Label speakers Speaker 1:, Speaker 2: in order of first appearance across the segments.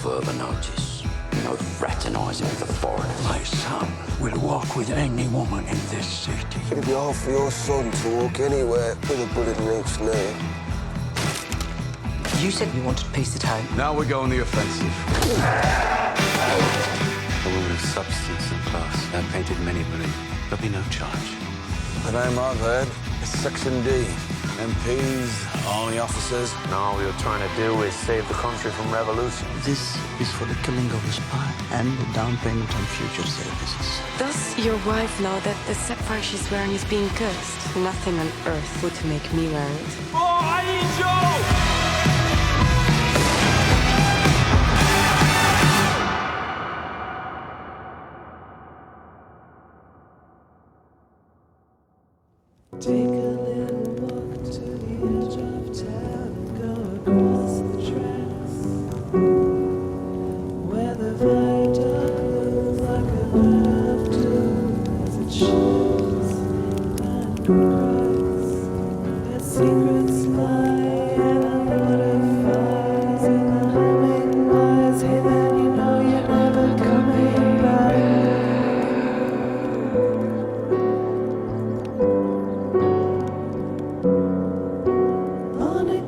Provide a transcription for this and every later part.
Speaker 1: further notice. No fraternising with the foreigners.
Speaker 2: My son will walk with any woman in this city.
Speaker 3: It'd be hard for your son to walk anywhere with a bullet in each knee.
Speaker 4: You said you wanted peace at home.
Speaker 5: Now we go on the offensive. A woman of substance and class. That painted many believe. There'll be no charge.
Speaker 3: The name I've heard is Section D. MPs, army officers.
Speaker 6: And all we were trying to do is save the country from revolution.
Speaker 2: This is for the killing of a spy and the down payment on future services.
Speaker 7: Does your wife know that the sapphire she's wearing is being cursed? Nothing on earth would make me wear it.
Speaker 6: Oh, I need you!
Speaker 8: Take a little walk to the edge of town and go across the tracks where the viaduct looks like a bed of doom as it shifts and cracks. Where secrets lie and butterflies in the humming wires. Hey, then you know you're never coming back.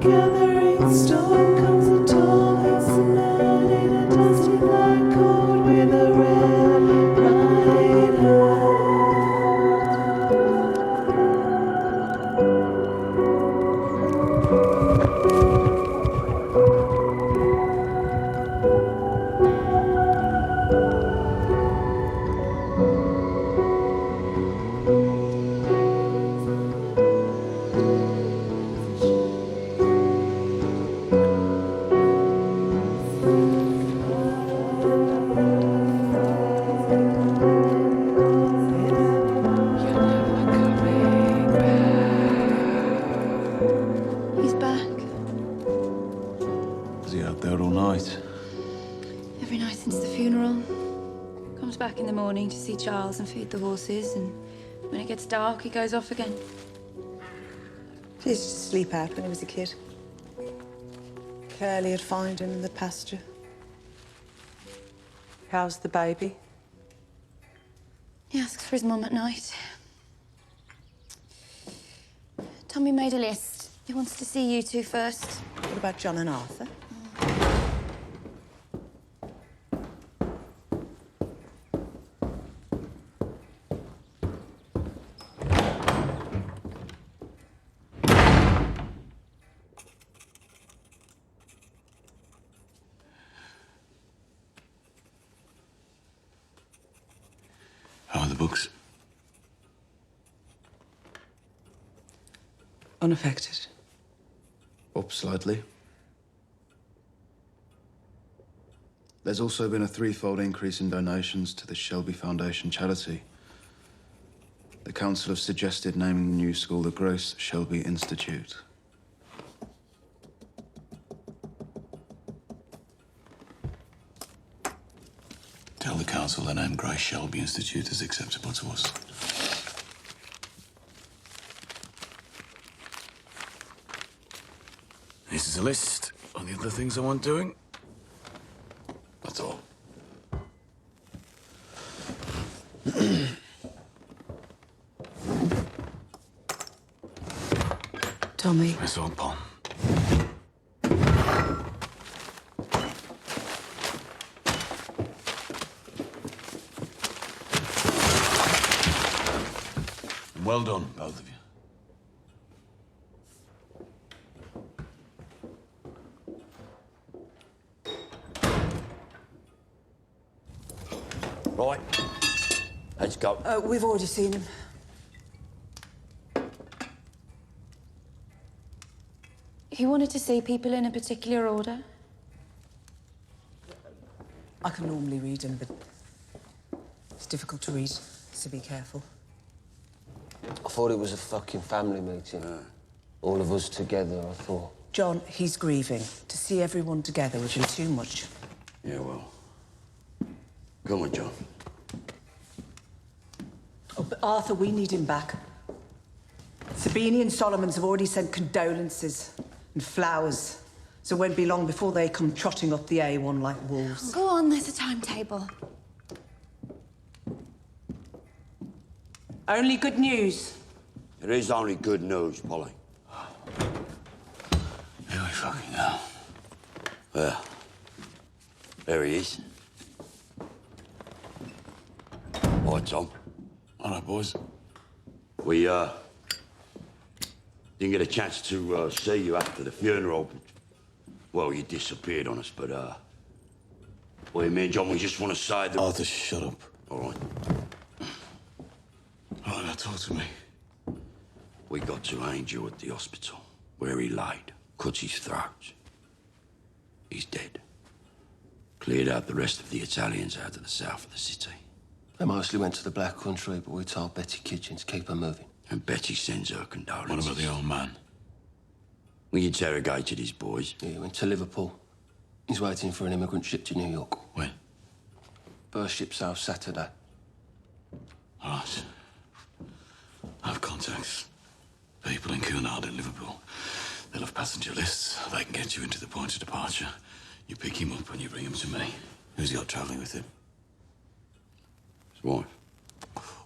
Speaker 8: Gathering storm comes a tall night in a dusty black coat with a red right
Speaker 7: He's back.
Speaker 5: Was he out there all night?
Speaker 7: Every night since the funeral. Comes back in the morning to see Charles and feed the horses, and when it gets dark, he goes off again.
Speaker 4: He used to sleep out when he was a kid. Curly would find him in the pasture. How's the baby?
Speaker 7: He asks for his mum at night. Tommy made a list. He wants to see you two first.
Speaker 4: What about John and Arthur?
Speaker 5: How are the books?
Speaker 4: Unaffected.
Speaker 5: Up slightly. There's also been a threefold increase in donations to the Shelby Foundation charity. The council have suggested naming the new school the Grace Shelby Institute.
Speaker 9: Tell the council the name Grace Shelby Institute is acceptable to us. This is a list on the other things I want doing. That's all.
Speaker 4: Tommy.
Speaker 9: That's all, Paul. Well done, both of you.
Speaker 1: Right. Let's go.
Speaker 4: We've already seen him.
Speaker 7: He wanted to see people in a particular order.
Speaker 4: I can normally read him, but it's difficult to read, so be careful.
Speaker 3: I thought it was a fucking family meeting. All of us together, I thought.
Speaker 4: John, he's grieving. To see everyone together would be too much.
Speaker 9: Yeah, well. Go on, John.
Speaker 4: Oh, but Arthur, we need him back. Sabini and Solomons have already sent condolences and flowers So it won't be long before they come trotting up the A1 like wolves.
Speaker 7: Go on, there's a timetable.
Speaker 4: Only good news.
Speaker 1: It is only good news, Polly.
Speaker 9: Here we fucking go.
Speaker 1: Well, there he is. Hi, Tom.
Speaker 9: All right, boys.
Speaker 1: We, didn't get a chance to, see you after the funeral. Well, you disappeared on us, but, well, me and John, we just want to say that...
Speaker 9: Arthur, shut up.
Speaker 1: All right.
Speaker 9: All right, now talk to me.
Speaker 1: We got to Angel at the hospital, where he laid, cut his throat. He's dead. Cleared out the rest of the Italians out of the south of the city.
Speaker 3: They mostly went to the Black Country, but we told Betty Kitchen to keep her moving.
Speaker 1: And Betty sends her condolences.
Speaker 9: What about the old man?
Speaker 1: We interrogated his boys.
Speaker 3: Yeah, he went to Liverpool. He's waiting for an immigrant ship to New York.
Speaker 9: When?
Speaker 3: First ship sails Saturday.
Speaker 9: All right. I have contacts. People in Cunard and Liverpool. They'll have passenger lists. They can get you into the point of departure. You pick him up and you bring him to me. Who's he got travelling with him?
Speaker 1: His wife.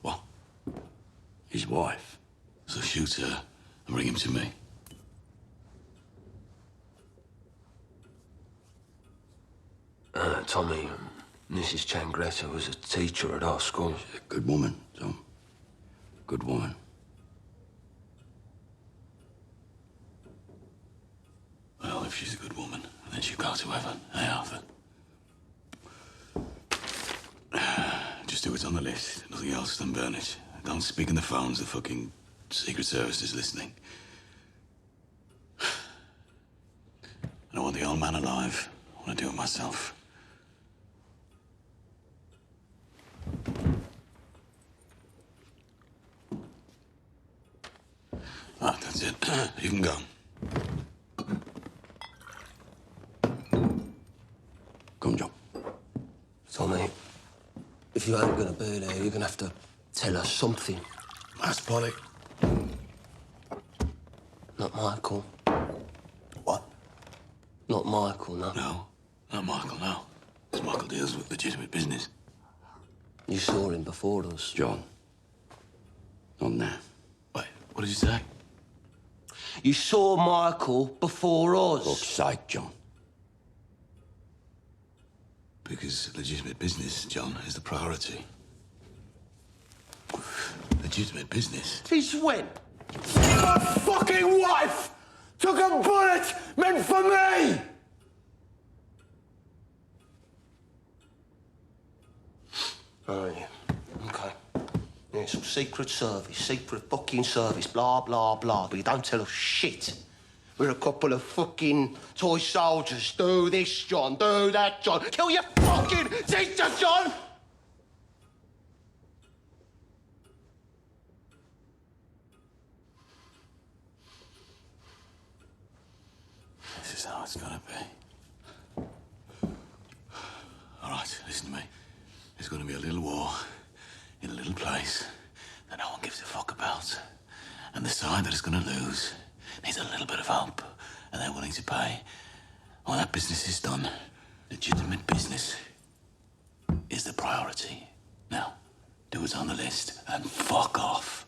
Speaker 9: What?
Speaker 1: His wife.
Speaker 9: So shoot her and bring him to me.
Speaker 3: Tommy, Mrs. Changretta was a teacher at our school.
Speaker 1: She's a good woman, Tom. Good woman.
Speaker 9: Well, if she's a good woman, then she'll go to heaven. Hey, Arthur? Just do what's on the list. Nothing else, then burn it. Don't speak on the phones. The fucking Secret Service is listening. I don't want the old man alive. I want to do it myself. Right, that's it. You can go.
Speaker 1: Come, John.
Speaker 3: Tommy, if you ain't gonna be there, you're gonna have to tell us something.
Speaker 9: That's Polly.
Speaker 3: Not Michael.
Speaker 9: What?
Speaker 3: Not Michael, no.
Speaker 9: No, not Michael, no. Because Michael deals with legitimate business.
Speaker 3: You saw him before us.
Speaker 1: John. Not now.
Speaker 9: Wait, what did you say?
Speaker 3: You saw Michael before us.
Speaker 1: Fuck's sake, John.
Speaker 9: Because legitimate business, John, is the priority. Legitimate business?
Speaker 3: Since when?
Speaker 6: My fucking wife took a bullet meant for me!
Speaker 3: Oh, yeah. Okay. Yeah, it's all secret fucking service, blah, blah, blah. But you don't tell us shit. We're a couple of fucking toy soldiers. Do this, John. Do that, John. Kill your fucking sister, John!
Speaker 9: This is how it's gonna be. All right, listen to me. There's gonna be a little war in a little place that no one gives a fuck about. And the side that is gonna lose needs a little bit of hope, and they're willing to pay. When that business is done, legitimate business is the priority. Now, do what's on the list and fuck off.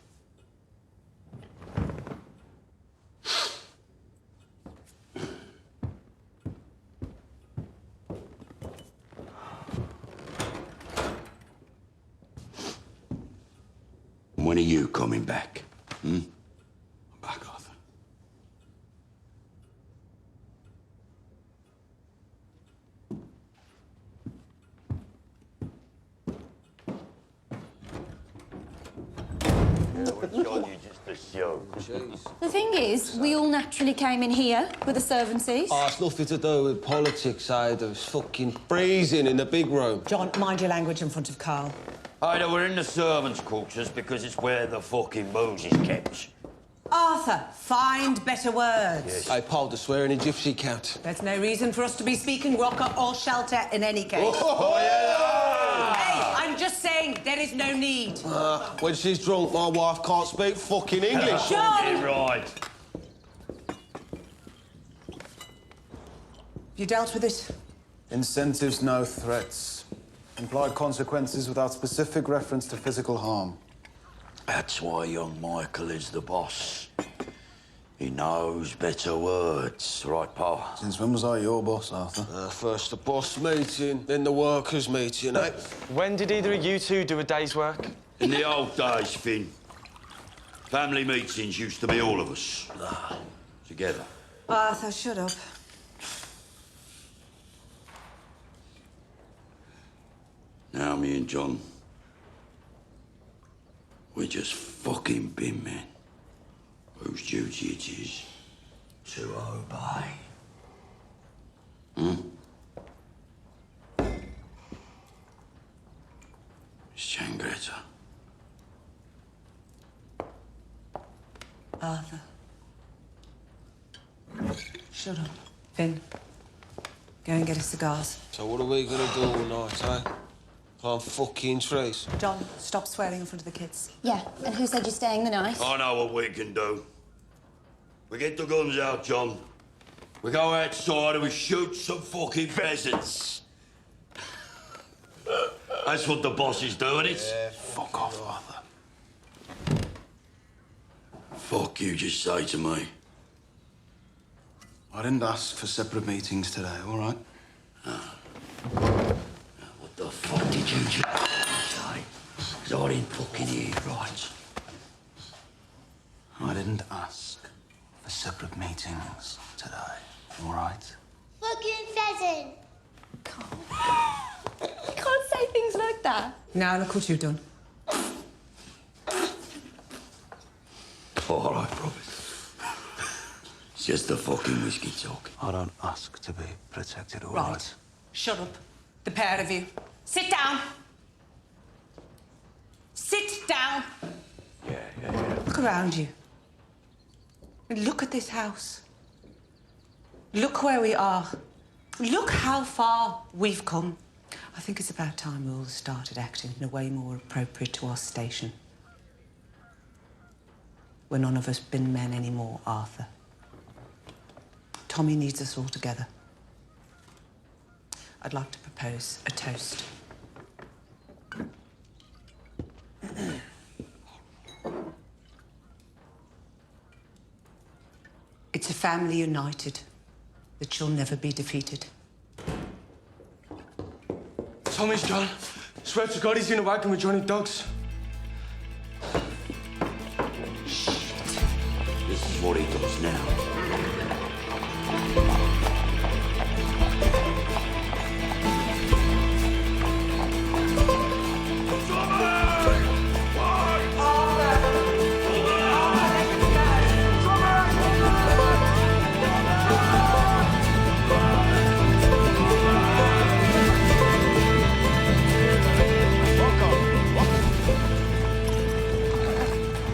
Speaker 1: When are you coming back?
Speaker 9: I'm back, Arthur.
Speaker 1: John, you just a show.
Speaker 7: The thing is, we all naturally came in here with the servants' seats.
Speaker 3: Oh, it's nothing to do with politics, Ada. It's fucking freezing in the big room.
Speaker 4: John, mind your language in front of Carl.
Speaker 1: Ida, we're in the servants' quarters because it's where the fucking booze is kept.
Speaker 4: Arthur, find better words.
Speaker 3: I pulled the swearing in gypsy cat.
Speaker 4: There's no reason for us to be speaking rocker or shelter in any case. Hey, I'm just saying there is no need.
Speaker 3: When she's drunk, my wife can't speak fucking English.
Speaker 4: John!
Speaker 1: Right.
Speaker 4: You dealt with it?
Speaker 5: Incentives, no threats. Implied consequences without specific reference to physical harm.
Speaker 1: That's why young Michael is the boss. He knows better words, right, pal?
Speaker 5: Since when was I your boss, Arthur?
Speaker 3: First the boss meeting, then the workers meeting, eh?
Speaker 10: When did either of you two do a day's work?
Speaker 1: In the old days, Finn, family meetings used to be all of us. Together.
Speaker 4: Arthur, shut up.
Speaker 1: Now me and John, we're just fucking bin men whose duty it is to obey. Miss Changretta.
Speaker 4: Arthur. Shut up. Finn, go and get us cigars.
Speaker 3: So what are we gonna do all night, eh? Climb fucking trees?
Speaker 4: John, stop swearing in front of the kids.
Speaker 7: Yeah, and who said you're staying the night?
Speaker 1: I know what we can do. We get the guns out, John. We go outside and we shoot some fucking pheasants. That's what the boss is doing, it?
Speaker 3: Yeah,
Speaker 5: Fuck off, Arthur.
Speaker 1: Fuck you just say to me.
Speaker 5: I didn't ask for separate meetings today, all right?
Speaker 1: What the fuck did you just say? 'Cause I didn't fucking hear it right.
Speaker 5: I didn't ask for separate meetings today, all right?
Speaker 11: Fucking pheasant.
Speaker 7: You can't say things like that.
Speaker 4: Now look what you've done.
Speaker 1: All right, promise. It's just the fucking whiskey talk.
Speaker 5: I don't ask to be protected, all
Speaker 4: Right.
Speaker 5: right?
Speaker 4: Shut up. The pair of you. Sit down. Sit down.
Speaker 1: Yeah.
Speaker 4: Look around you. And look at this house. Look where we are. Look how far we've come. I think it's about time we all started acting in a way more appropriate to our station. We're none of us bin men anymore, Arthur. Tommy needs us all together. I'd like to propose a toast. It's a family united that shall never be defeated.
Speaker 10: Tommy's gone. Swear to God he's in a wagon with Johnny Dogs.
Speaker 1: This is what he does now.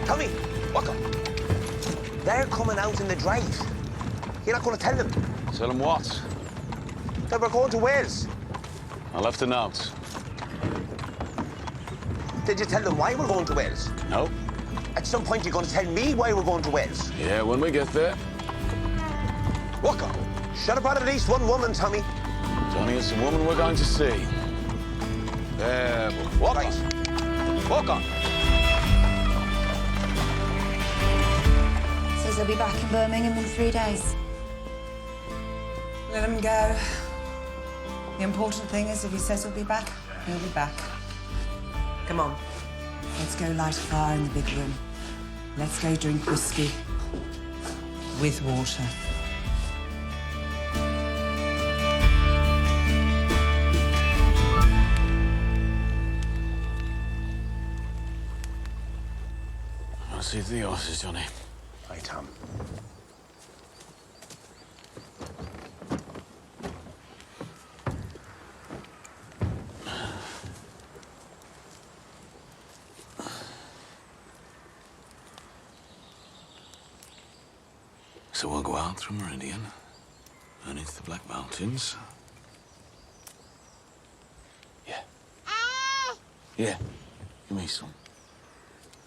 Speaker 3: Tommy, walk up. They're coming out in the drive. You're not going to tell them
Speaker 9: Tell him what?
Speaker 3: that we're going to Wales.
Speaker 9: I left a note.
Speaker 3: Did you tell them why we're going to Wales?
Speaker 9: No?
Speaker 3: At some point, you're going to tell me why we're going to Wales.
Speaker 9: Yeah, when we get there.
Speaker 3: Walk up. Shut up out at least one woman, Tommy.
Speaker 9: Johnny, it's the woman we're going to see. There, walk
Speaker 3: Right.
Speaker 9: on.
Speaker 3: Walk on.
Speaker 7: Says he'll be back in Birmingham in 3 days.
Speaker 4: Let him go. The important thing is if he says he'll be back, he'll be back. Come on. Let's go light a fire in the big room. Let's go drink whiskey with water.
Speaker 9: I'll see to the horses, Johnny.
Speaker 3: Right, Tom.
Speaker 9: So we'll go out through Meridian and into the Black Mountains. Yeah. Yeah. Give me some.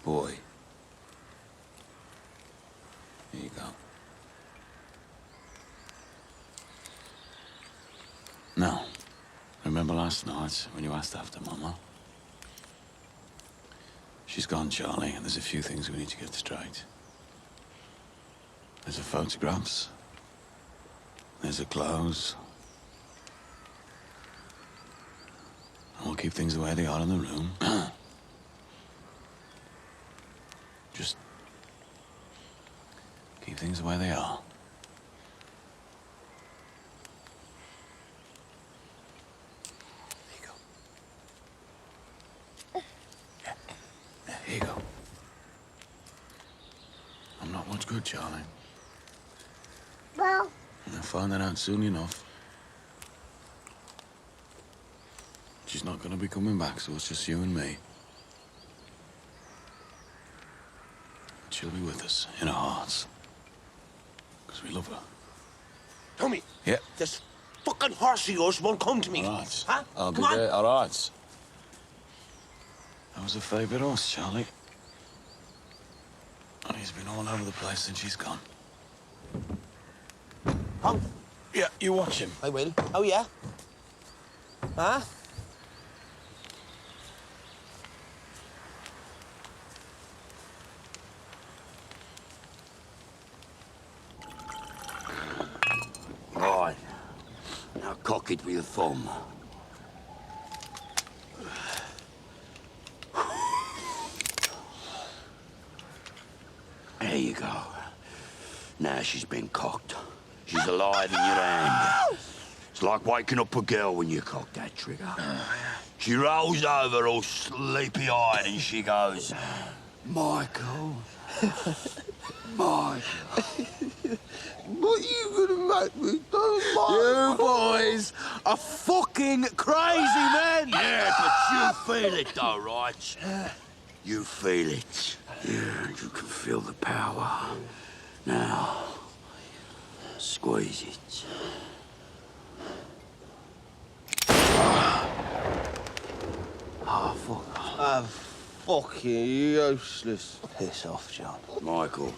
Speaker 9: Boy. Here you go. No. Remember last night when you asked after Mama? She's gone, Charlie, and there's a few things we need to get straight. There's the photographs. There's the clothes. And we'll keep things the way they are in the room. Just keep things the way they are. Here you go. I'm not much good, Charlie.
Speaker 11: Well,
Speaker 9: And I'll find that out soon enough. She's not gonna be coming back, so it's just you and me. But she'll be with us, in our hearts. Because we love her.
Speaker 3: Tommy.
Speaker 9: Yeah.
Speaker 3: This fucking horse of yours won't come to me.
Speaker 9: All right.
Speaker 3: Huh?
Speaker 9: I'll
Speaker 3: Come
Speaker 9: be
Speaker 3: on.
Speaker 9: there. All right. That was a favourite horse, Charlie. And he's been all over the place since she's gone.
Speaker 3: Oh.
Speaker 9: Yeah, you watch him.
Speaker 3: I will. Oh, yeah? Huh?
Speaker 1: Right. Now cock it with your thumb. There you go. Now she's been cocked. She's alive in your hand. It's like waking up a girl when you cock that trigger. She rolls over all sleepy-eyed and she goes, Michael. Michael.
Speaker 3: What are you gonna make me do,
Speaker 9: You boys are fucking crazy men!
Speaker 1: Yeah, but you feel it though, right? You feel it. Yeah, you can feel the power. Now, squeeze it.
Speaker 3: Oh, fuck. Oh, fucking useless. Piss off, John.
Speaker 1: Michael,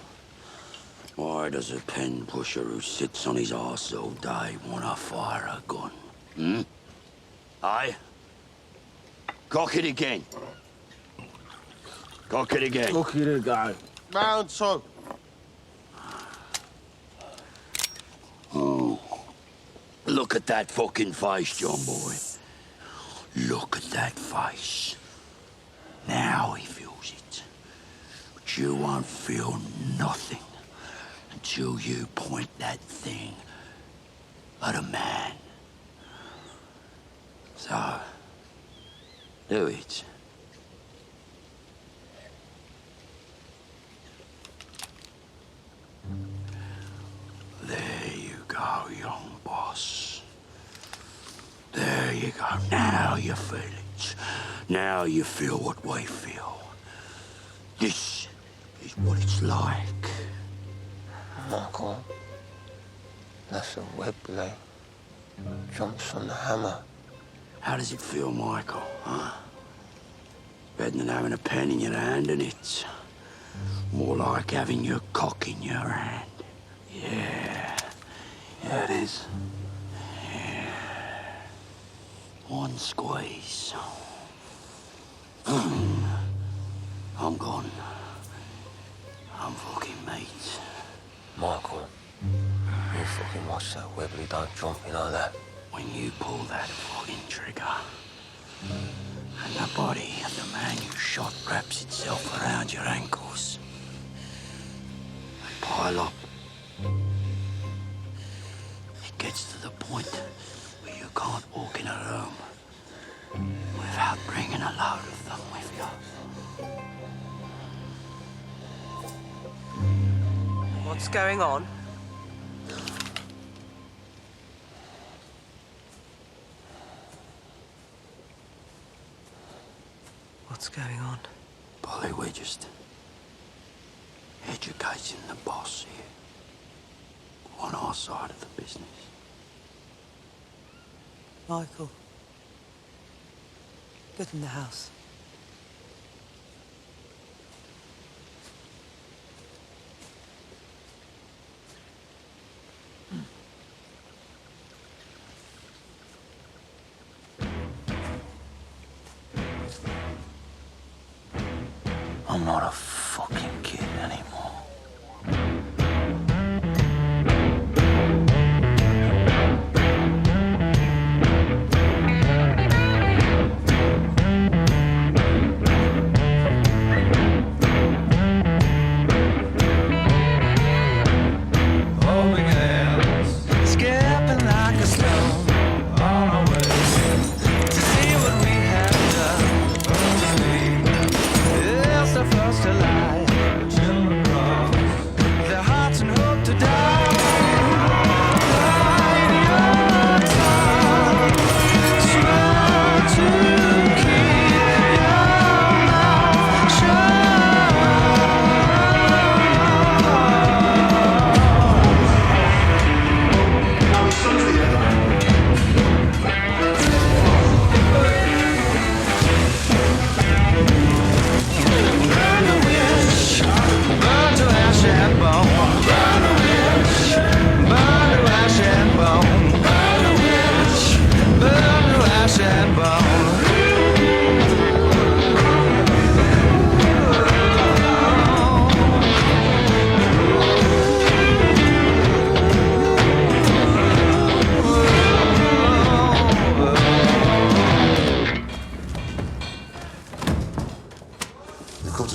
Speaker 1: why does a pen pusher who sits on his arse all day want to fire a gun? Hmm? Aye? Cock it again. Cock it again.
Speaker 3: Look at it go. Round two.
Speaker 1: Oh. Look at that fucking face, John boy. Look at that face. Now he feels it. But you won't feel nothing until you point that thing at a man. So, do it. There you go, young boss. There you go. Now you feel it. Now you feel what we feel. This is what it's like.
Speaker 3: Michael, that's a web blade. Jumps on the hammer.
Speaker 1: How does it feel, Michael, huh? Better than having a pen in your hand, and it's more like having your cock in your hand. Yeah. Yeah, it is. Yeah. One squeeze. I'm gone. I'm fucking meat.
Speaker 3: Michael, you fucking watch that Webley don't jump me like that.
Speaker 1: When you pull that fucking trigger, and the body of the man you shot wraps itself around your ankles, they pile up. It gets to the point where you can't walk in a room without bringing a load of them with you.
Speaker 12: What's going on? What's going on?
Speaker 1: Polly, we're just educating the boss here on our side of the business.
Speaker 12: Michael, get in the house.
Speaker 9: I'm not a fucking kid anymore.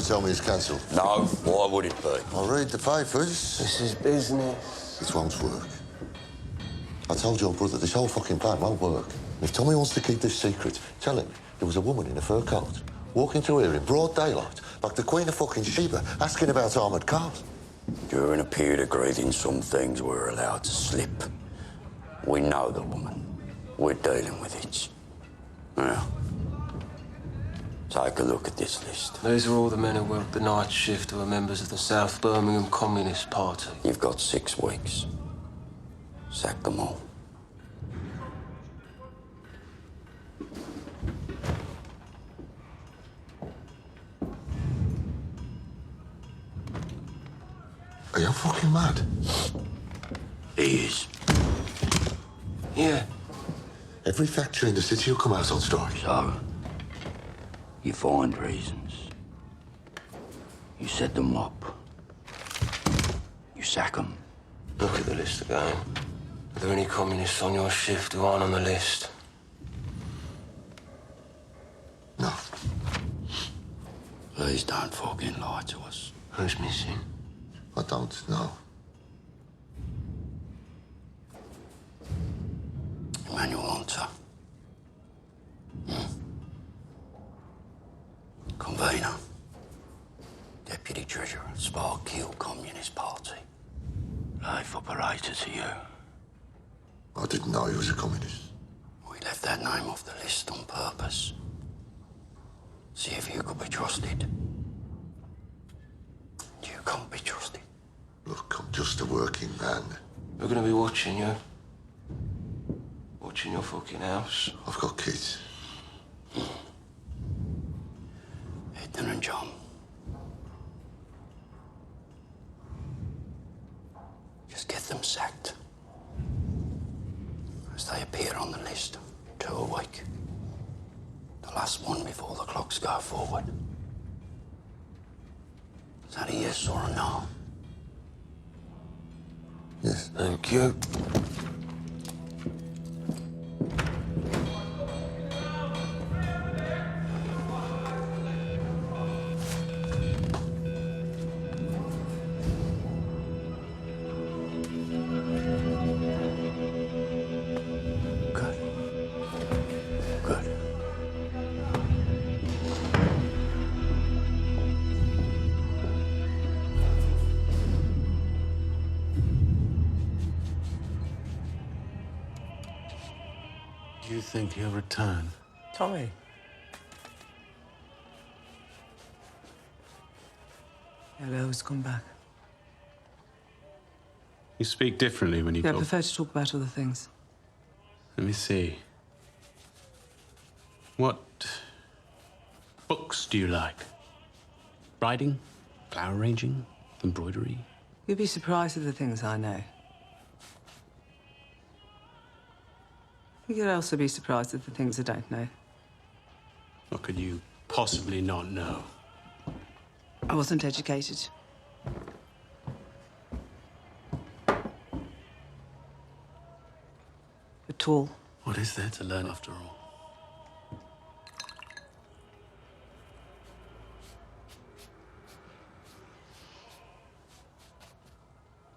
Speaker 13: Tell me it's cancelled.
Speaker 1: No, why would it be?
Speaker 13: I'll read the papers.
Speaker 3: This is business.
Speaker 13: It won't work. I told your brother this whole fucking plan won't work. If Tommy wants to keep this secret, tell him there was a woman in a fur coat walking through here in broad daylight, like the Queen of fucking Sheba, asking about armoured cars.
Speaker 1: During a period of grieving, some things were allowed to slip. We know the woman. We're dealing with it. Now, take a look at this list.
Speaker 3: These are all the men who worked the night shift who are members of the South Birmingham Communist Party.
Speaker 1: You've got 6 weeks. Sack them all.
Speaker 13: Are you fucking mad?
Speaker 1: He is.
Speaker 3: Yeah.
Speaker 13: Every factory in the city will come out on strike.
Speaker 1: So, you find reasons. You set them up. You sack them.
Speaker 3: Look at the list again. Are there any communists on your shift who aren't on the list?
Speaker 13: No.
Speaker 1: Please don't fucking lie to us.
Speaker 3: Who's missing?
Speaker 13: I don't know.
Speaker 1: Emmanuel Hunter. Convener. Deputy Treasurer, Spark Hill Communist Party. Life operator to you.
Speaker 13: I didn't know he was a communist.
Speaker 1: We left that name off the list on purpose. See if you could be trusted. You can't be trusted.
Speaker 13: Look, I'm just a working man.
Speaker 3: We're gonna be watching you. Watching your fucking house.
Speaker 13: I've got kids.
Speaker 1: Ethan and John. Just get them sacked. As they appear on the list, 2 a week. The last one before the clocks go forward. Is that a yes or a no?
Speaker 13: Yes.
Speaker 3: Thank you.
Speaker 9: Do you think he'll return?
Speaker 12: Tommy. He'll always come back.
Speaker 14: You speak differently when you
Speaker 12: Yeah, I
Speaker 14: talk.
Speaker 12: prefer to talk about other things.
Speaker 14: Let me see. What books do you like? Writing? Flower arranging? Embroidery?
Speaker 12: You'd be surprised at the things I know. You'd also be surprised at the things I don't know.
Speaker 14: What could you possibly not know?
Speaker 12: I wasn't educated. At all.
Speaker 14: What is there to learn after all?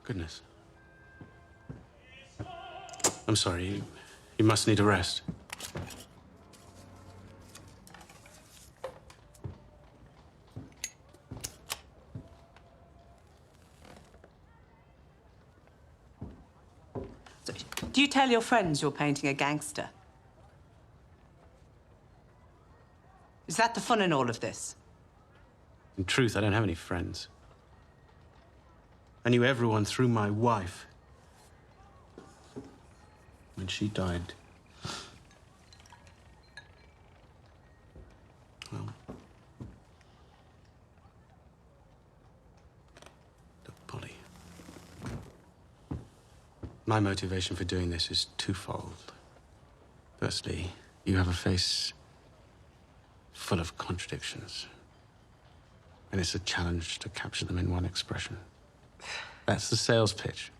Speaker 14: Goodness. I'm sorry, you must need a rest.
Speaker 4: So, do you tell your friends you're painting a gangster? Is that the fun in all of this?
Speaker 14: In truth, I don't have any friends. I knew everyone through my wife. When she died, well, look, Polly, my motivation for doing this is twofold. Firstly, you have a face full of contradictions, and it's a challenge to capture them in one expression. That's the sales pitch.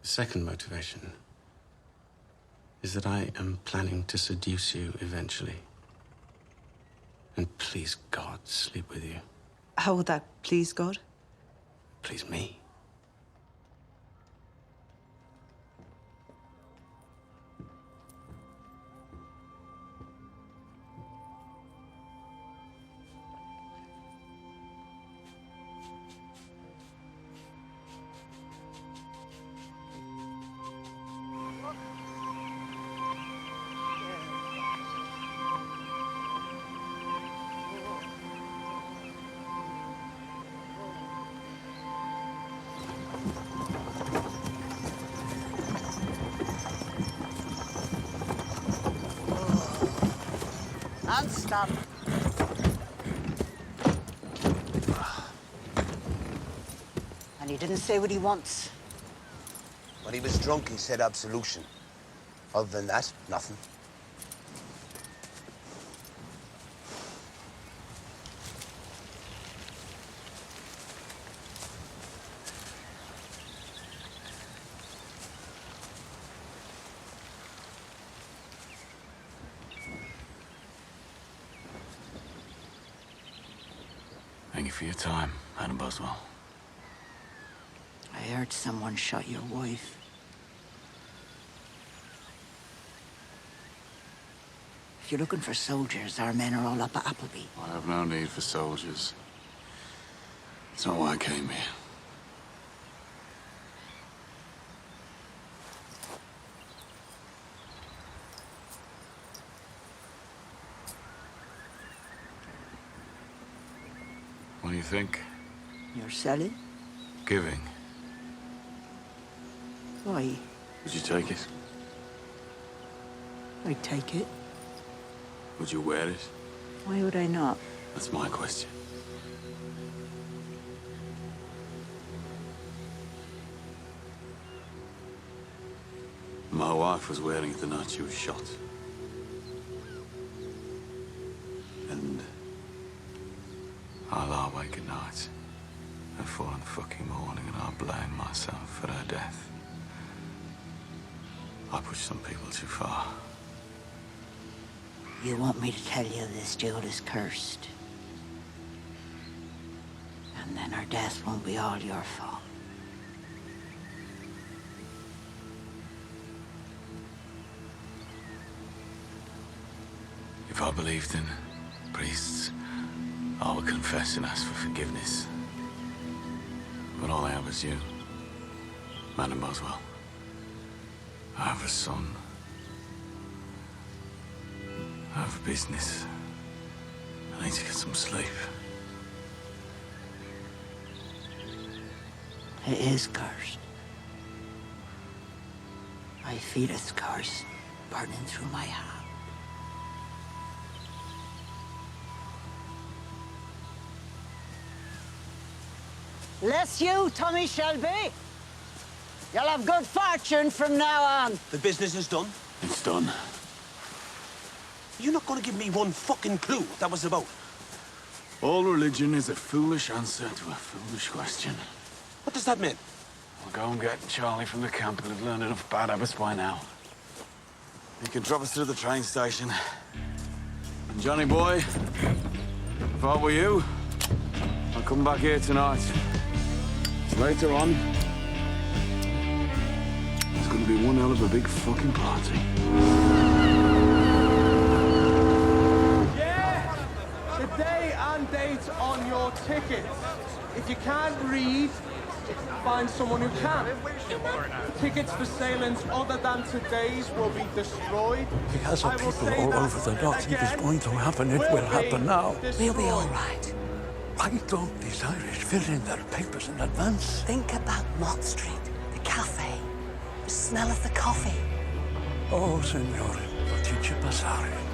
Speaker 14: The second motivation is that I am planning to seduce you eventually. And please God, sleep with you.
Speaker 12: How would that please God?
Speaker 14: Please me.
Speaker 2: And stop. And he didn't say what he wants.
Speaker 3: When he was drunk, he said absolution. Other than that, nothing.
Speaker 9: Thank you for your time, Madam Boswell.
Speaker 2: I heard someone shot your wife. If you're looking for soldiers, our men are all up at Appleby.
Speaker 9: I have no need for soldiers. It's not why I came here. What do you think?
Speaker 2: You're selling?
Speaker 9: Giving.
Speaker 2: Why?
Speaker 9: Would you take it?
Speaker 2: I'd take it.
Speaker 9: Would you wear it?
Speaker 2: Why would I not?
Speaker 9: That's my question. My wife was wearing it the night she was shot. And I lie awake at night at 4 in the fucking morning and I blame myself for her death. I push some people too far.
Speaker 2: You want me to tell you this jewel is cursed? And then her death won't be all your fault.
Speaker 9: If I believed in priests, I would confess and ask for forgiveness. But all I have is you, Madam Boswell. I have a son. I have a business. I need to get some sleep.
Speaker 2: It is cursed. I feel its curse burning through my heart. Bless you, Tommy Shelby. You'll have good fortune from now on.
Speaker 3: The business is done.
Speaker 9: It's done.
Speaker 3: You're not going to give me one fucking clue what that was about.
Speaker 14: All religion is a foolish answer to a foolish question.
Speaker 6: What does that mean?
Speaker 14: We'll go and get Charlie from the camp. He'll have learned enough bad habits by now. He can drop us to the train station. And Johnny boy, if I were you, I'll come back here tonight. Later on, it's gonna be one hell of a big fucking party.
Speaker 6: Yeah! The day and date on your ticket. If you can't read, find someone who can. Tickets for sailings other than today's will be destroyed.
Speaker 1: Because of people all over the north, if it's going to happen, it will happen now.
Speaker 15: We'll be all right.
Speaker 1: Why don't these Irish fill in their papers in advance?
Speaker 15: Think about Mott Street, the cafe, the smell of the coffee.
Speaker 1: Oh, signore, potici passare.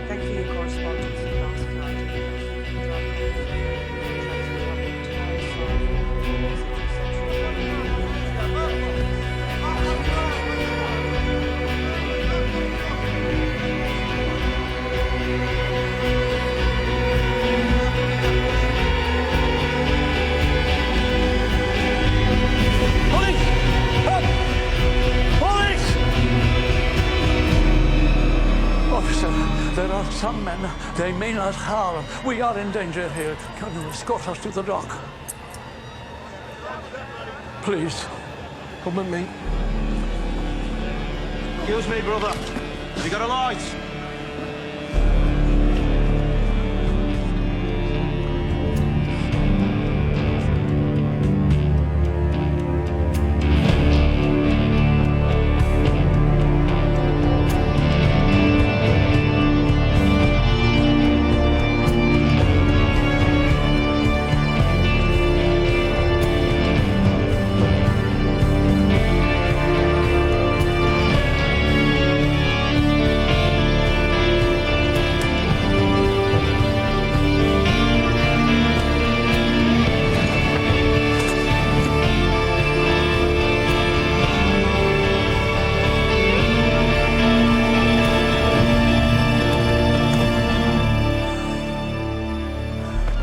Speaker 12: Thank you for your correspondence with last
Speaker 1: Officer, there are some men. They mean us harm. We are in danger here. Can you escort us to the dock? Please, come with me.
Speaker 6: Excuse me, brother. Have you got a light?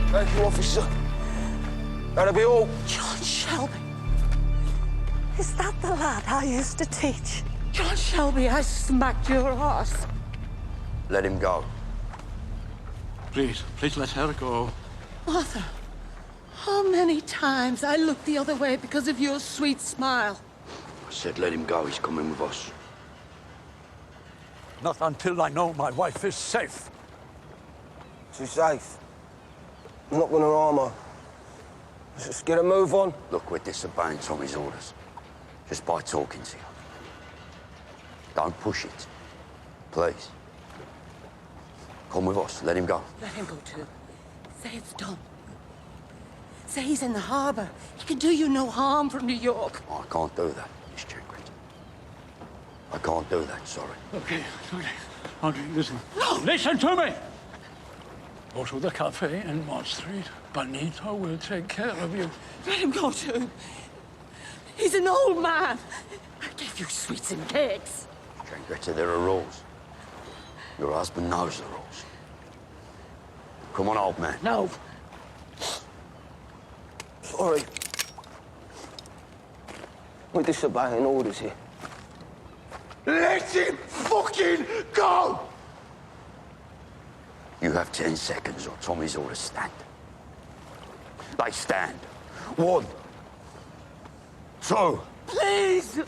Speaker 3: Thank you, officer. That'll be all.
Speaker 15: John Shelby. Is that the lad I used to teach? John Shelby, I smacked your ass.
Speaker 1: Let him go.
Speaker 14: Please let her go.
Speaker 15: Arthur, how many times I looked the other way because of your sweet smile?
Speaker 1: I said let him go. He's coming with us.
Speaker 16: Not until I know my wife is safe.
Speaker 3: She's safe. I'm not gonna harm her. Let's just get a move on.
Speaker 1: Look, we're disobeying Tommy's orders. Just by talking to you. Don't push it. Please. Come with us. Let him go.
Speaker 15: Let him go too. Say it's done. Say he's in the harbour. He can do you no harm from New York.
Speaker 1: I can't do that, Miss Chingret. I can't do that, sorry.
Speaker 16: Okay. Listen. No! Listen to me! Go to the cafe in Mott Street. Benito will take care of you.
Speaker 15: Let him go too. He's an old man. I gave you sweets and cakes.
Speaker 1: Chingret, there are rules. Your husband knows the rules. Come on, old man.
Speaker 15: No.
Speaker 3: Sorry. We're disobeying orders here.
Speaker 6: Let him fucking go!
Speaker 1: You have 10 seconds or Tommy's orders stand. They stand. 1, 2,
Speaker 15: Please!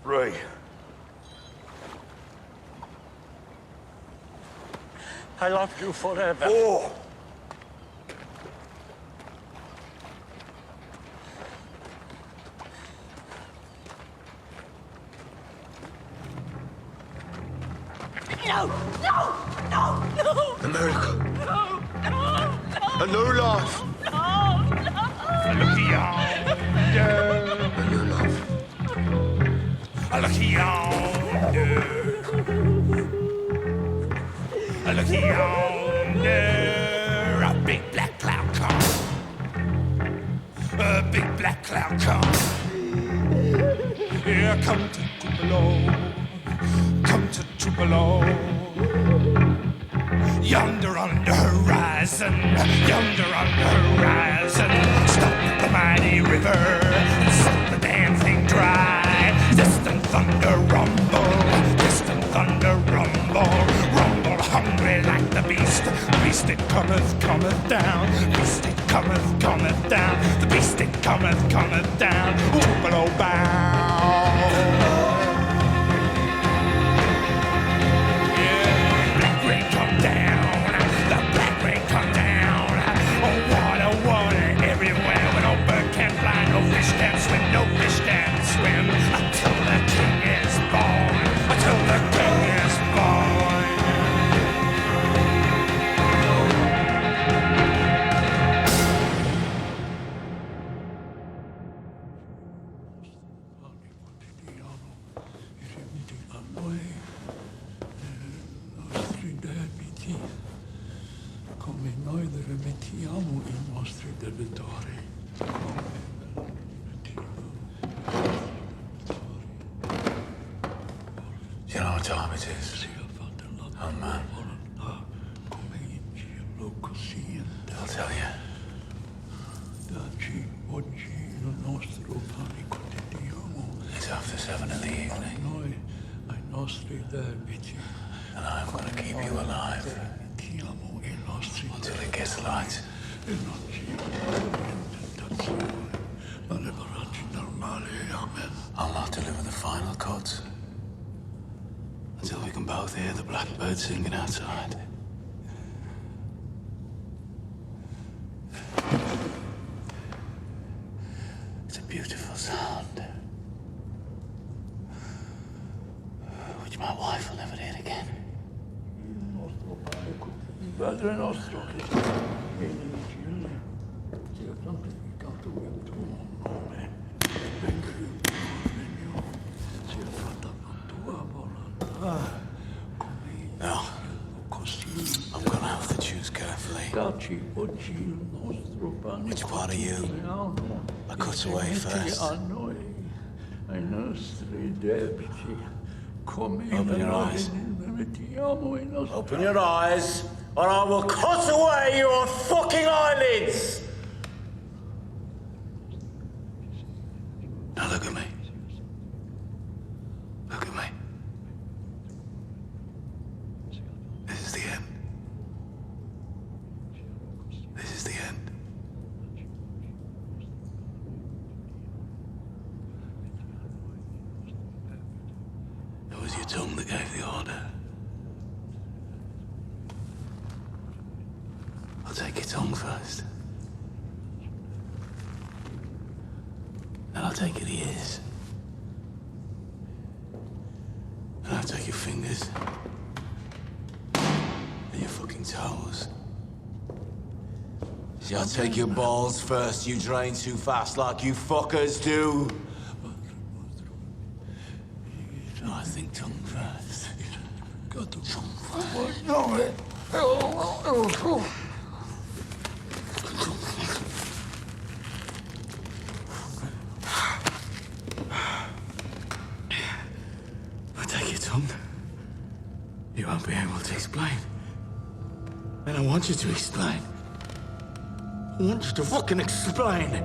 Speaker 1: 3.
Speaker 16: I love you forever.
Speaker 1: 4.
Speaker 15: No! No! No! No!
Speaker 6: America.
Speaker 15: No! No!
Speaker 6: A new life.
Speaker 15: No! No!
Speaker 6: A new life.
Speaker 17: Look yonder. Look yonder. A big black cloud come. A big black cloud come. Yeah, come to Tupelo. Come to Tupelo. Yonder on the horizon, yonder on the horizon. Stop the mighty river and suck the damn thing dry. Distant thunder rumble, distant thunder rumble. Rumble hungry like the beast. The beast it cometh, cometh down. Beast it cometh, cometh down. The beast it cometh, cometh down. Tupelo bound. No fish can swim until the king is born. Until the king is born.
Speaker 16: Come noi rimettiamo i nostri debitori.
Speaker 9: Do you know what time it is? Oh, man. I'll tell you. It's after 7 in the evening. And I'm going to keep you alive until it gets light. I'll not deliver the final cut until we can both hear the blackbird singing outside. It's a beautiful sound, which my wife will never hear again.
Speaker 16: Padre nostro che vieni in cielo, sia santificato il tuo nome, venga il tuo regno, sia fatta la tua volontà, come in cielo così.
Speaker 9: I'm gonna have to choose carefully.
Speaker 16: Dacci oggi il nostro pane.
Speaker 9: Which part of you I cut away first?
Speaker 16: A noi, ai nostri debiti, come
Speaker 9: Open your eyes.
Speaker 16: rimettiamo i nostri.
Speaker 9: Open your eyes, or I will cut away your fucking eyelids! Now look at me. Look at me. This is the end. This is the end. It was your tongue that gave the order. I'll take your tongue first. Then I'll take your ears. And I'll take your fingers. And your fucking toes. See, I'll take your balls first. You drain too fast like you fuckers do. No, I think tongue first. Tongue first. I'll take your tongue. You won't be able to explain. And I want you to explain. I want you to fucking explain.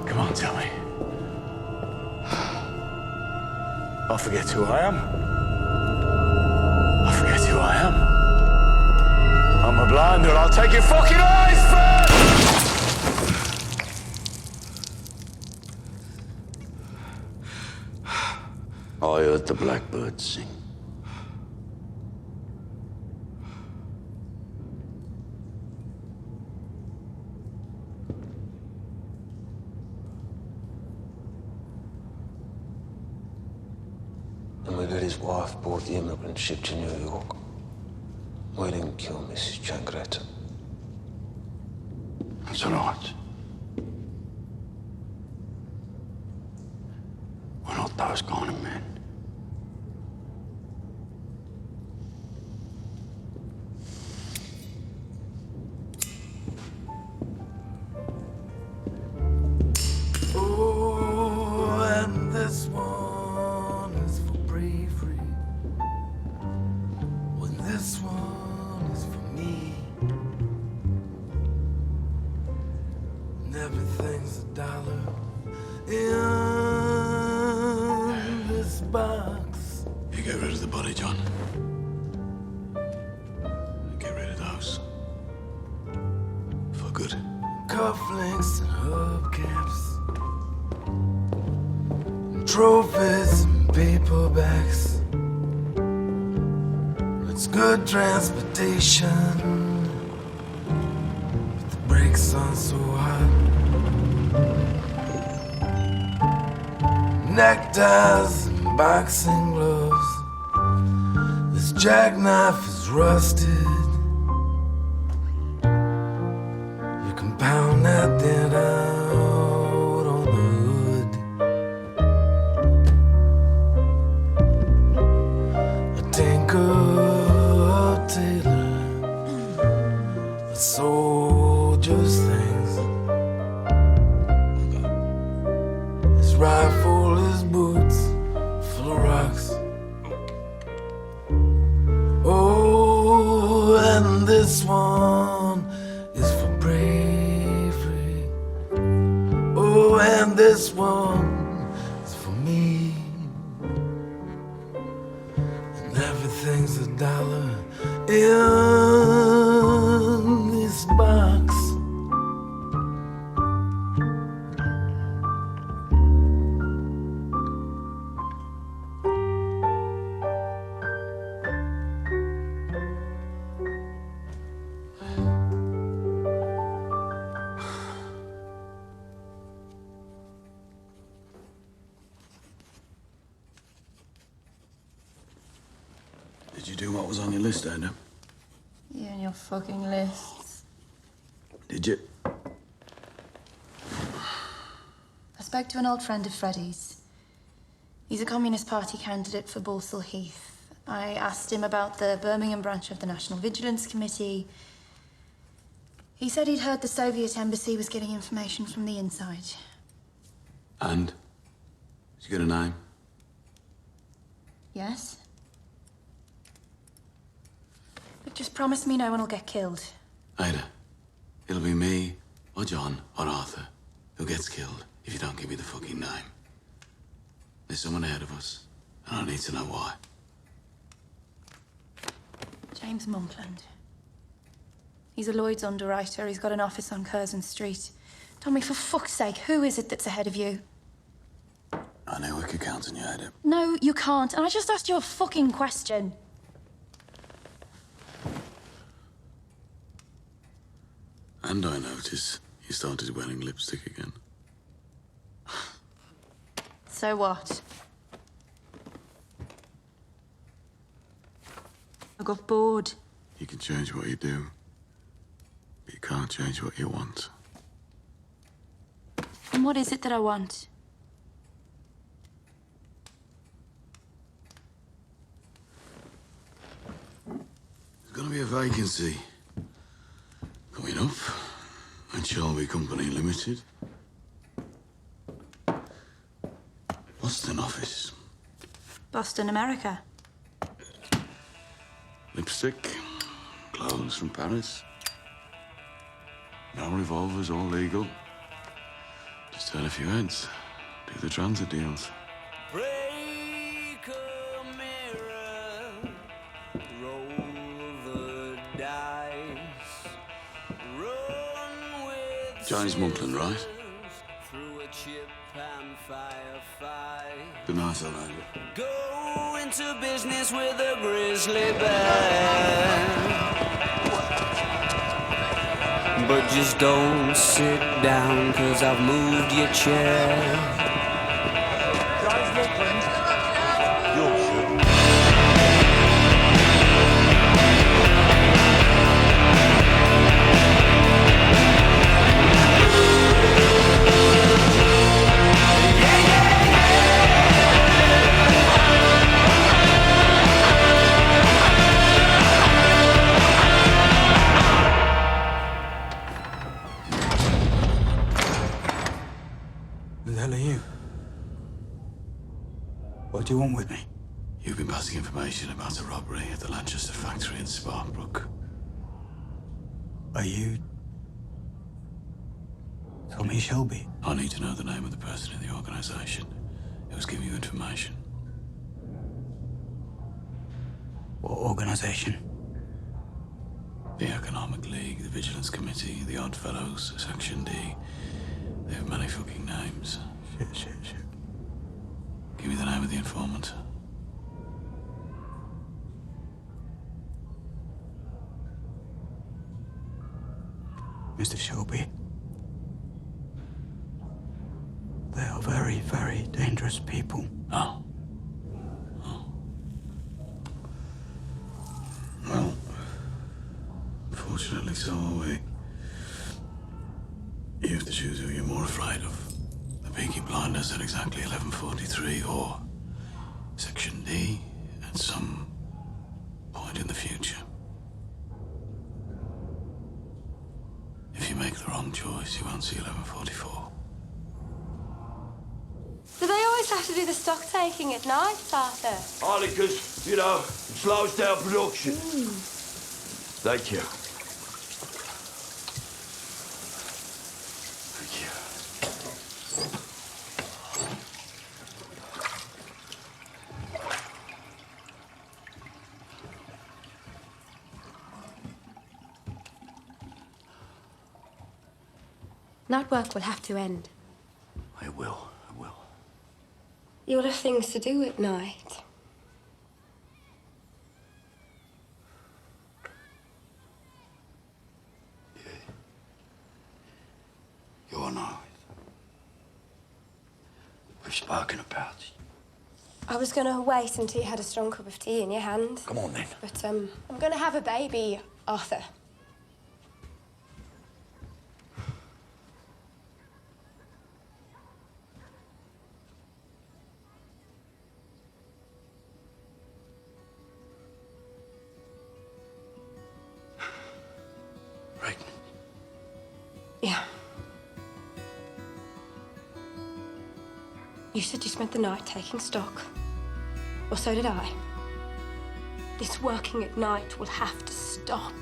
Speaker 9: Come on, tell me. I'll forget who I am. I'll forget who I am. I'm a blinder. I'll take your fucking eyes first!
Speaker 1: let the blackbirds sing.
Speaker 18: And we got his wife aboard the immigrant ship to New York. We didn't kill Mrs. Changretta.
Speaker 1: That's all right. We're not those kind of men.
Speaker 16: Oh, and this one is for bravery. When this one is for me. And everything's a dollar in this box.
Speaker 9: You get rid of the body, John. Get rid of those. For good.
Speaker 16: Cufflinks and hubcaps, and trophies and paperbacks. It's good transportation, but the brakes aren't so hot. Neckties and boxing gloves. This jackknife is rusted. Pound that dent out on the hood. A tinker tailor, a soldier's things. His rifle, his boots, full of rocks. Oh, and this one is for bravery. Oh, and this one is for me. And everything's a dollar in this box.
Speaker 9: Did you do what was on your list, Adam?
Speaker 7: You and your fucking lists.
Speaker 9: Did you?
Speaker 7: I spoke to an old friend of Freddie's. He's a Communist Party candidate for Balsall Heath. I asked him about the Birmingham branch of the National Vigilance Committee. He said he'd heard the Soviet embassy was getting information from the inside.
Speaker 9: And? Did you get a name?
Speaker 7: Yes? But just promise me no one will get killed.
Speaker 9: Ada, it'll be me, or John, or Arthur, who gets killed if you don't give me the fucking name. There's someone ahead of us, and I need to know why.
Speaker 7: James Monkland. He's a Lloyd's underwriter. He's got an office on Curzon Street. Tommy, for fuck's sake, who is it that's ahead of you?
Speaker 9: I know we could count on you, Ada.
Speaker 7: No, you can't. And I just asked you a fucking question.
Speaker 9: And I notice you started wearing lipstick again.
Speaker 7: So what? I got bored.
Speaker 9: You can change what you do, but you can't change what you want.
Speaker 7: And what is it that I want?
Speaker 9: There's gonna be a vacancy coming up at Shelby Company Limited. Boston office.
Speaker 7: Boston, America.
Speaker 9: Lipstick, clothes from Paris. No revolvers, all legal. Just turn a few heads, do the transit deals.
Speaker 8: Break a mirror, roll the dice, run with
Speaker 9: James Monkland, right?
Speaker 8: through a chip and firefight.
Speaker 9: Good night, old lady.
Speaker 8: Go
Speaker 19: to business with a grizzly bear. But just don't sit down, 'cause I've moved your chair.
Speaker 16: Who the hell are you? What do you want with me?
Speaker 9: You've been passing information about a robbery at the Lanchester factory in Sparkbrook.
Speaker 16: Are you... Tommy Shelby?
Speaker 9: I need to know the name of the person in the organisation who was giving you information.
Speaker 16: What organisation?
Speaker 9: The Economic League, the Vigilance Committee, the Odd Fellows, Section D. They have many fucking names.
Speaker 16: Shit.
Speaker 9: Give me the name of the informant.
Speaker 16: Mr. Shelby. They are very, very dangerous people.
Speaker 9: Oh. Well, fortunately so are we. You have to choose who you're more afraid of. The Peaky Blinders at exactly 11:43 or Section D at some point in the future. If you make the wrong choice, you won't see 11:44.
Speaker 20: Do they always have to do the stock taking at night, Arthur?
Speaker 1: Only because, you know, it slows down production. Thank you. Thank you.
Speaker 20: Night work will have to end.
Speaker 1: It will.
Speaker 20: You'll have things to do at night.
Speaker 1: You're not. We've spoken about it.
Speaker 20: I was going to wait until you had a strong cup of tea in your hand.
Speaker 1: Come on, then.
Speaker 20: But, I'm going to have a baby, Arthur. Yeah. You said you spent the night taking stock. Well, so did I. This working at night will have to stop.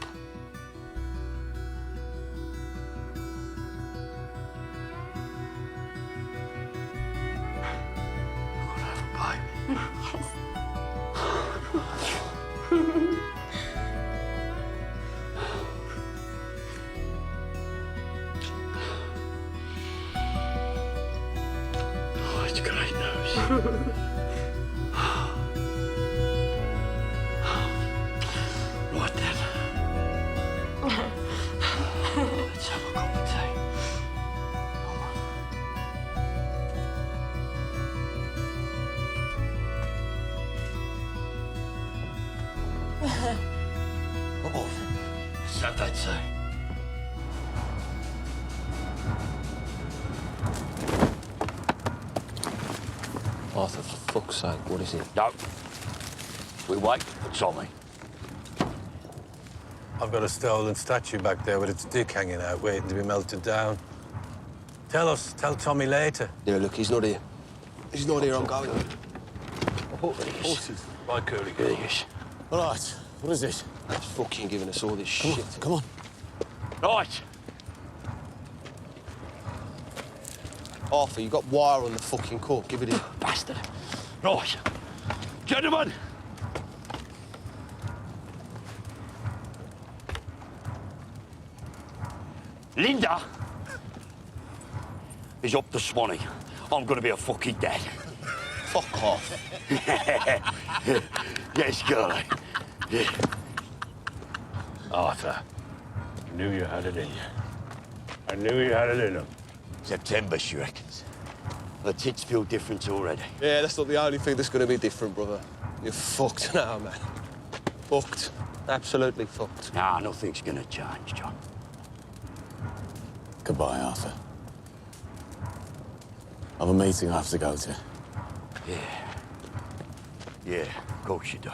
Speaker 1: Oh, it's great news. Right then. Let's have a cup of tea. Come on. Let's have that tea.
Speaker 18: Arthur, for fuck's sake, what is it?
Speaker 1: No. We wait for Tommy.
Speaker 21: I've got a stolen statue back there with its dick hanging out, waiting to be melted down. Tell Tommy later.
Speaker 3: Yeah, look, he's not here. He's not here, I'm going.
Speaker 21: Horses. Right, Curly.
Speaker 1: Here he is.
Speaker 3: All right, what is it? It's fucking giving us all this shit.
Speaker 21: Come on.
Speaker 1: Right.
Speaker 3: Arthur, you got wire on the fucking cork. Give it in.
Speaker 1: Bastard. Right. Gentlemen. Linda is up to Swanee. I'm gonna be a fucking dad.
Speaker 3: Fuck off.
Speaker 1: Yes, Scully. Yeah.
Speaker 16: Arthur, I knew you had it in you. I knew you had it in him.
Speaker 1: September, she reckons. The tits feel different already.
Speaker 3: Yeah, that's not the only thing that's going to be different, brother. You're fucked now, man. Fucked. Absolutely fucked.
Speaker 1: Nah, nothing's gonna change, John.
Speaker 9: Goodbye, Arthur. I've a meeting I have to go to.
Speaker 1: Yeah. Yeah, of course you do.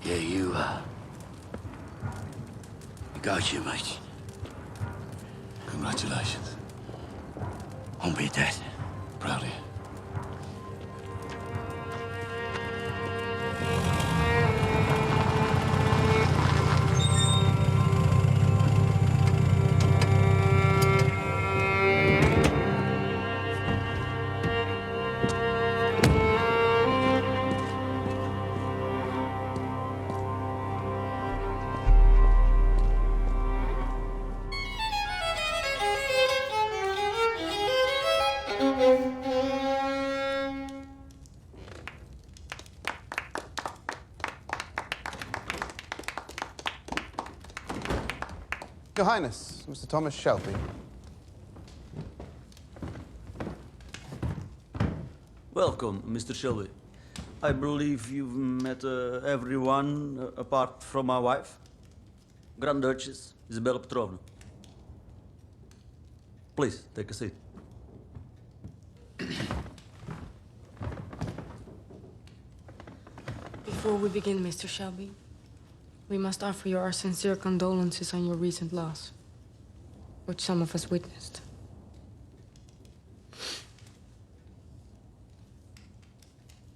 Speaker 1: Yeah, you got you, mate.
Speaker 9: Congratulations.
Speaker 1: Won't be dead.
Speaker 9: Proud of you.
Speaker 5: Your Highness, Mr. Thomas Shelby.
Speaker 22: Welcome, Mr. Shelby. I believe you've met everyone apart from my wife, Grand Duchess Isabella Petrovna. Please, take a seat.
Speaker 23: Before we begin, Mr. Shelby, we must offer you our sincere condolences on your recent loss, which some of us witnessed.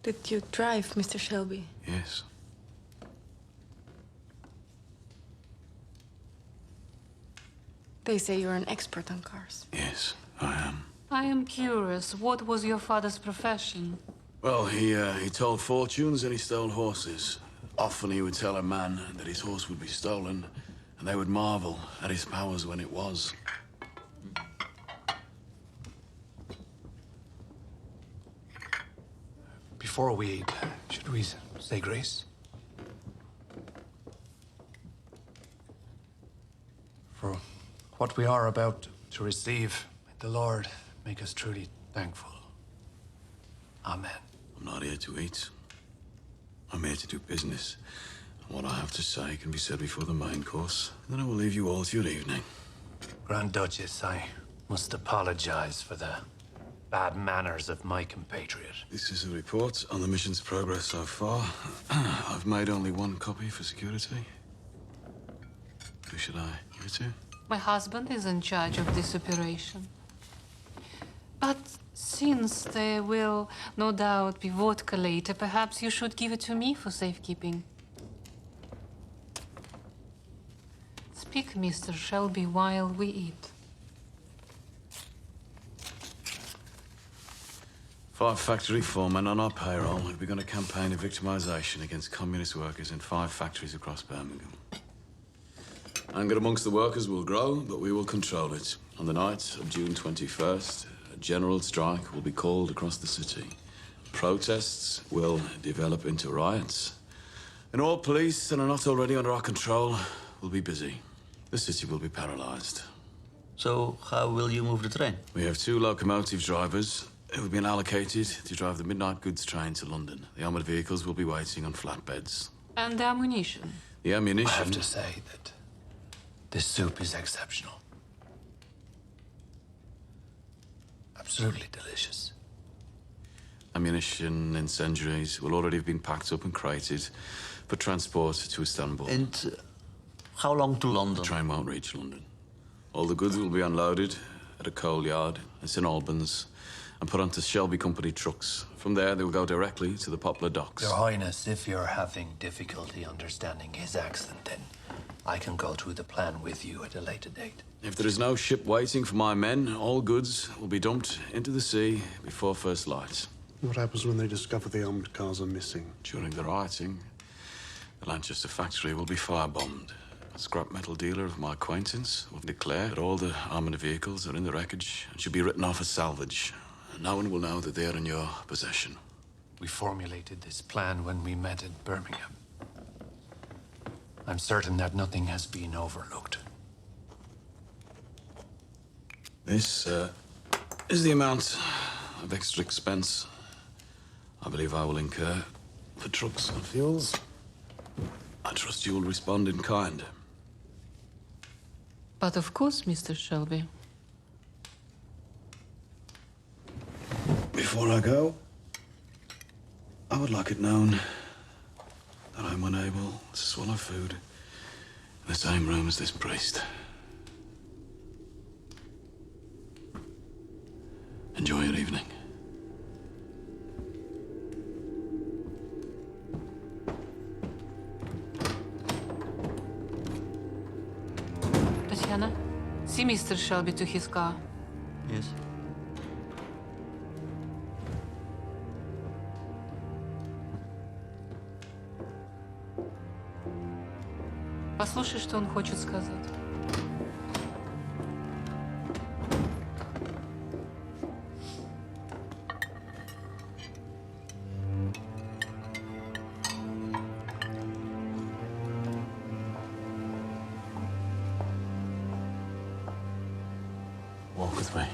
Speaker 23: Did you drive, Mr. Shelby?
Speaker 9: Yes.
Speaker 23: They say you're an expert on cars.
Speaker 9: Yes, I am.
Speaker 24: I am curious, what was your father's profession?
Speaker 9: Well, he told fortunes and he stole horses. Often he would tell a man that his horse would be stolen, and they would marvel at his powers when it was.
Speaker 25: Before we eat, should we say grace? For what we are about to receive, may the Lord make us truly thankful. Amen.
Speaker 9: I'm not here to eat. I'm here to do business. And what I have to say can be said before the main course. And then I will leave you all to your evening.
Speaker 25: Grand Duchess, I must apologize for the bad manners of my compatriot.
Speaker 9: This is a report on the mission's progress so far. I've made only one copy for security. Who should I give it to?
Speaker 24: My husband is in charge of this operation. But since there will no doubt be vodka later, perhaps you should give it to me for safekeeping. Speak, Mr. Shelby, while we eat.
Speaker 9: 5 factory foremen on our payroll have begun a campaign of victimization against communist workers in 5 factories across Birmingham. Anger amongst the workers will grow, but we will control it. On the night of June 21st, a general strike will be called across the city. Protests will develop into riots. And all police that are not already under our control will be busy. The city will be paralyzed.
Speaker 22: So, how will you move the train?
Speaker 9: We have 2 locomotive drivers who have been allocated to drive the midnight goods train to London. The armored vehicles will be waiting on flatbeds.
Speaker 24: And the ammunition?
Speaker 9: The ammunition...
Speaker 25: I have to say that this soup is exceptional. Absolutely delicious.
Speaker 9: Ammunition, incendiaries will already have been packed up and crated for transport to Istanbul.
Speaker 22: And how long to London?
Speaker 9: The train won't reach London. All the goods will be unloaded at a coal yard in St Albans and put onto Shelby Company trucks. From there, they will go directly to the Poplar Docks.
Speaker 25: Your Highness, if you're having difficulty understanding his accent, then I can go through the plan with you at a later date.
Speaker 9: If there is no ship waiting for my men, all goods will be dumped into the sea before first light.
Speaker 26: What happens when they discover the armored cars are missing?
Speaker 9: During the rioting, the Lanchester factory will be firebombed. A scrap metal dealer of my acquaintance will declare that all the armoured vehicles are in the wreckage and should be written off as salvage. No one will know that they're in your possession.
Speaker 25: We formulated this plan when we met in Birmingham. I'm certain that nothing has been overlooked.
Speaker 9: This is the amount of extra expense I believe I will incur for trucks and fuels. I trust you will respond in kind.
Speaker 24: But of course, Mr. Shelby.
Speaker 9: Before I go, I would like it known that I'm unable to swallow food in the same room as this priest. Enjoy your evening.
Speaker 24: Tatiana, see Mr. Shelby to his car.
Speaker 22: Yes.
Speaker 24: Послушай, что он хочет сказать.
Speaker 9: Walk with me.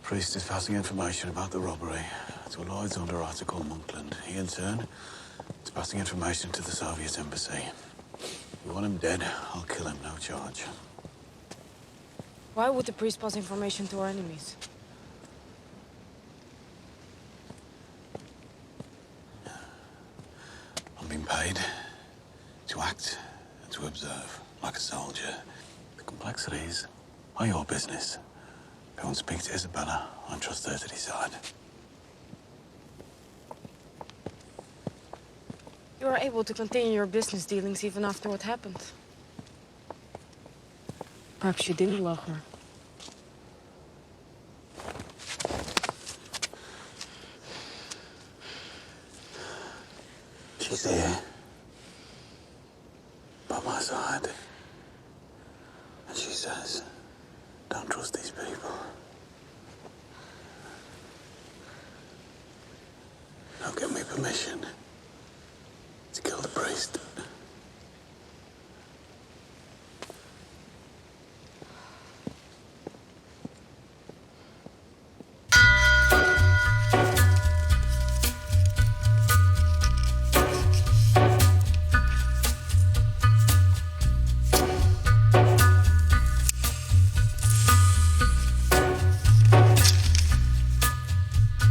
Speaker 9: Priest is passing information about the robbery to a Lloyd's under Article Monkland. He, in turn, is passing information to the Soviet embassy. If you want him dead, I'll kill him, no charge.
Speaker 23: Why would the priest pass information to our enemies?
Speaker 9: I'm being paid to act and to observe, like a soldier. The complexities are your business. Go and speak to Isabella. I trust her to decide.
Speaker 23: You are able to continue your business dealings even after what happened. Perhaps you didn't love her.
Speaker 9: She's here, by my side. And she says, don't trust these people. Now give me permission to kill the priest.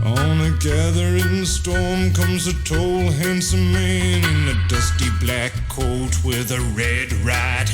Speaker 17: On a gathering storm comes a tall, handsome man in a dusty black coat with a red right